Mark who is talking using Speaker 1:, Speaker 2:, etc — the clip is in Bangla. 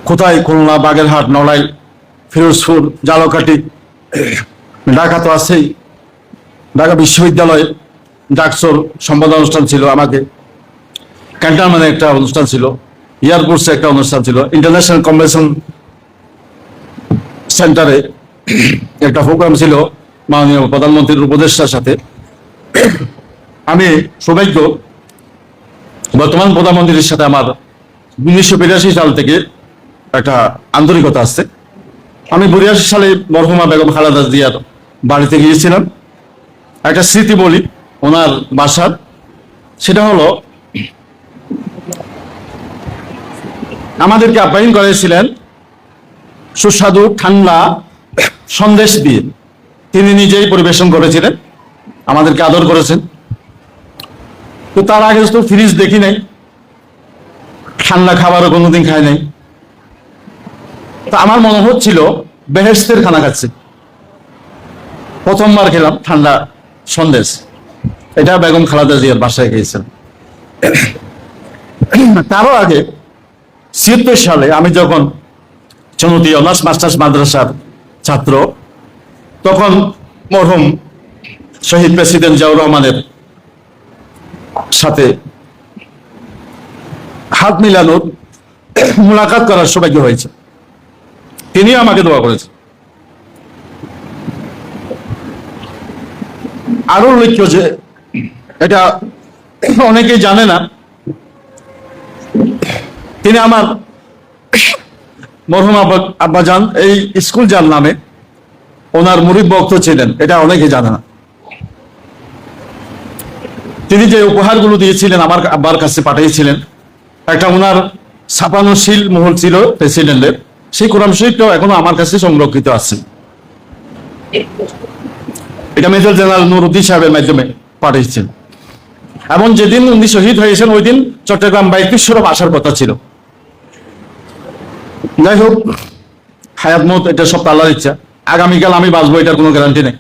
Speaker 1: কোথায় খুলনা, বাগেরহাট, নড়াইল, ফিরোজপুর, জালকাঠি, ঢাকা তো আছেই, ঢাকা বিশ্ববিদ্যালয়ে ডাকসোর সম্পাদন অনুষ্ঠান ছিল, আমাকে ক্যান্টনমেন্টে একটা অনুষ্ঠান ছিল, এয়ারপোর্টসে একটা অনুষ্ঠান ছিল, ইন্টারন্যাশনাল কনভেনশন সেন্টারে একটা প্রোগ্রাম ছিল মাননীয় প্রধানমন্ত্রীর উপদেষ্টার সাথে। আমি সৌভাগ্য বর্তমান প্রধানমন্ত্রীর সাথে আমার 1982 সাল থেকে একটা আন্তরিকতা আছে। আমি 82 সালে মরহুমা বেগম খালেদা জিয়ার বাড়িতে গিয়েছিলাম। একটা স্মৃতি বলি ওনার বাসার, সেটা হলো আমাদেরকে আপ্যায়ন করেছিলেন সুস্বাদু ঠান্ডা সন্দেশ দিয়ে। তিনি নিজেই পরিবেশন করেছিলেন, আমাদেরকে আদর করেছেন। তো তার আগে তো ফ্রিজ দেখি নাই, ঠান্ডা খাবারও কোনোদিন খাই নাই। তো আমার মনে হচ্ছিল বেহেশতের খানা খাচ্ছি। প্রথমবার খেলাম ঠান্ডা সন্দেশ, এটা বেগম খালেদা জিয়ার বাসায় খেয়েছেন। তারও আগে 76 সালে আমি যখন চনতি অনার্স মাস্টার্স মাদ্রাসার ছাত্র, তখন মরহুম শহীদ প্রেসিডেন্ট জিয়াউর রহমানের সাথে হাত মিলানোর মুলাকাত করার সৌভাগ্য হয়েছে। তিনিও আমাকে দোয়া করেছেন। আরো উল্লেখ্য যে এটা অনেকেই জানে না, তিনি আমার মরহুম আব্বাজান এই স্কুল যার নামে ওনার মুরিদ ভক্ত ছিলেন, এটা অনেকে জানে না। তিনি যে উপহারগুলো দিয়েছিলেন আমার আব্বার কাছে পাঠিয়েছিলেন, একটা ওনার ছাপানো শিল মোহর ছিল প্রেসিডেন্টের, সেই কোরআন শরীফটাও এখনো আমার কাছে সংরক্ষিত আছে। এটা মেজর জেনারেল নুরুদ্দিন সাহেবের মাধ্যমে পাঠিয়েছেন। এবং যেদিন উনি শহীদ হয়েছেন ওই দিন চট্টগ্রাম বাইতুল শরীফ আসার কথা ছিল। যাই হোক, হায়াত মত এটা সব আল্লাহর ইচ্ছা। আগামীকাল আমি বাঁচবো এটার কোনো গ্যারান্টি নেই।